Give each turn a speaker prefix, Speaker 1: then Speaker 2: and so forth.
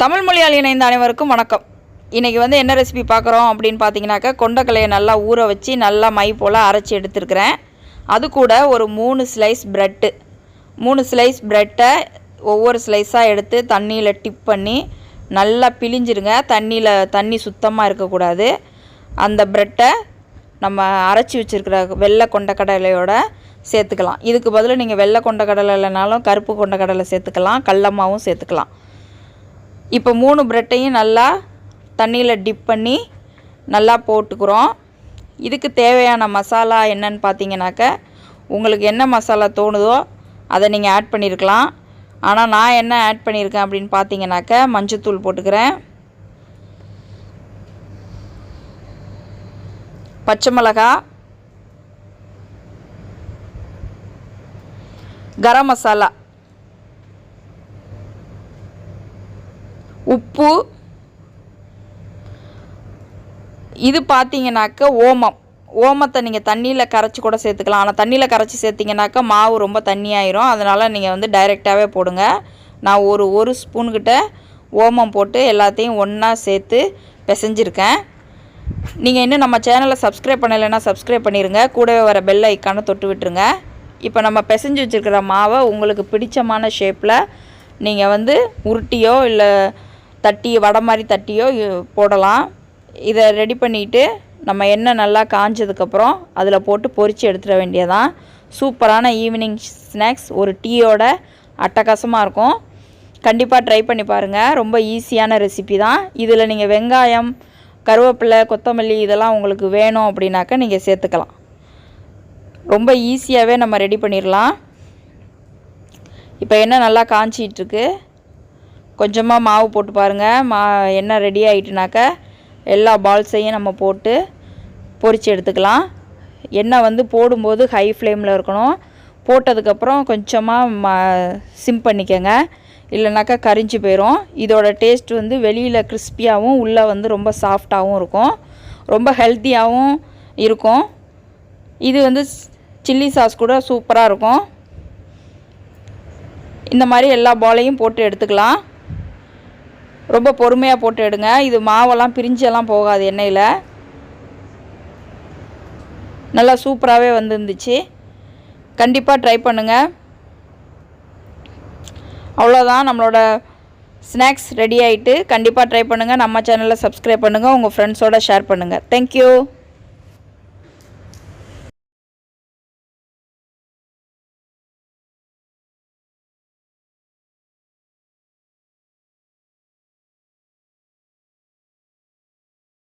Speaker 1: தமிழ் மொழியால் இணைந்த அனைவருக்கும் வணக்கம். இன்றைக்கி என்ன ரெசிபி பார்க்குறோம் அப்படின்னு பார்த்தீங்கன்னாக்கா, கொண்டக்கலையை நல்லா ஊற வச்சு நல்லா மை போல் அரைச்சி எடுத்துருக்கிறேன். அது கூட ஒரு 3 ஸ்லைஸ் ப்ரெட்டு, 3 ஸ்லைஸ் ப்ரெட்டை ஒவ்வொரு ஸ்லைஸாக எடுத்து தண்ணியில் டிப் பண்ணி நல்லா பிழிஞ்சிருங்க. தண்ணி சுத்தமாக இருக்கக்கூடாது. அந்த ப்ரெட்டை நம்ம அரைச்சி வச்சுருக்கிற வெள்ளை கொண்டக்கடலையோட சேர்த்துக்கலாம். இதுக்கு பதில் நீங்கள் வெள்ளை கொண்டக்கடலை இல்லைனாலும் கருப்பு கொண்டக்கடலை சேர்த்துக்கலாம், கடலமாவும் சேர்த்துக்கலாம். இப்போ 3 ப்ரெட்டையும் நல்லா தண்ணியில் டிப் பண்ணி நல்லா போட்டுக்கிறோம். இதுக்கு தேவையான மசாலா என்னன்னு பார்த்தீங்கன்னாக்க, உங்களுக்கு என்ன மசாலா தோணுதோ அதை நீங்கள் ஆட் பண்ணியிருக்கலாம். ஆனால் நான் என்ன ஆட் பண்ணியிருக்கேன் அப்படின்னு பார்த்தீங்கன்னாக்க, மஞ்சத்தூள் போட்டுக்கிறேன், பச்சை மிளகா, கரம் மசாலா, உப்பு, இது பார்த்தீங்கன்னாக்க ஓமத்தை நீங்கள் தண்ணியில் கரைச்சி கூட சேர்த்துக்கலாம். ஆனால் தண்ணியில் கரைச்சி சேர்த்திங்கனாக்கா மாவு ரொம்ப தண்ணியாயிரும். அதனால் நீங்கள் டைரெக்டாகவே போடுங்க. நான் ஒரு ஸ்பூன்கிட்ட ஓமம் போட்டு எல்லாத்தையும் ஒன்றா சேர்த்து பிசைஞ்சிருக்கேன். நீங்கள் இன்னும் நம்ம சேனலை சப்ஸ்கிரைப் பண்ணலைன்னா சப்ஸ்கிரைப் பண்ணிடுங்க. கூடவே வர பெல் ஐக்கானை தொட்டு விட்டுருங்க. இப்போ நம்ம பிசைஞ்சு வச்சுருக்கிற மாவை உங்களுக்கு பிடிச்சமான ஷேப்பில் நீங்கள் உருட்டியோ இல்லை வடை மாதிரி தட்டியோ போடலாம். இதை ரெடி பண்ணிவிட்டு நம்ம எண்ணெய் நல்லா காஞ்சதுக்கப்புறம் அதில் போட்டு பொரித்து எடுத்துட வேண்டியதான். சூப்பரான ஈவினிங் ஸ்நாக்ஸ் ஒரு டீயோட அட்டகாசமாக இருக்கும். கண்டிப்பாக ட்ரை பண்ணி பாருங்கள். ரொம்ப ஈஸியான ரெசிபி தான். இதில் நீங்கள் வெங்காயம், கருவேப்பிலை, கொத்தமல்லி இதெல்லாம் உங்களுக்கு வேணும் அப்படின்னாக்கா நீங்கள் சேர்த்துக்கலாம். ரொம்ப ஈஸியாகவே நம்ம ரெடி பண்ணிடலாம். இப்போ எண்ணெய் நல்லா காய்ச்சிட்ருக்கு. கொஞ்சமாக மாவு போட்டு பாருங்கள். எண்ணெய் ரெடி ஆகிட்டுனாக்கா எல்லா பால்ஸையும் நம்ம போட்டு பொரித்து எடுத்துக்கலாம். எண்ணெய் போடும்போது ஹை ஃப்ளேமில் இருக்கணும். போட்டதுக்கப்புறம் கொஞ்சமாக சிம் பண்ணிக்கோங்க, இல்லைனாக்கா கரிஞ்சு போயிடும். இதோட டேஸ்ட் வெளியில் கிறிஸ்பியாகவும் உள்ளே ரொம்ப சாஃப்டாகவும் இருக்கும். ரொம்ப ஹெல்த்தியாகவும் இருக்கும். இது சில்லி சாஸ் கூட சூப்பராக இருக்கும். இந்த மாதிரி எல்லா பாலையும் போட்டு எடுத்துக்கலாம். ரொம்ப பொறுமையாக போட்டு எடுங்க. இது மாவெல்லாம் பிரிஞ்செல்லாம் போகாது எண்ணெயில். நல்லா சூப்பராகவே வந்துருந்துச்சு. கண்டிப்பாக ட்ரை பண்ணுங்கள். அவ்வளோதான், நம்மளோட ஸ்நாக்ஸ் ரெடி ஆகிட்டு. கண்டிப்பாக ட்ரை பண்ணுங்கள். நம்ம சேனலை சப்ஸ்கிரைப் பண்ணுங்கள். உங்கள் ஃப்ரெண்ட்ஸோடு ஷேர் பண்ணுங்கள். தேங்க்யூ.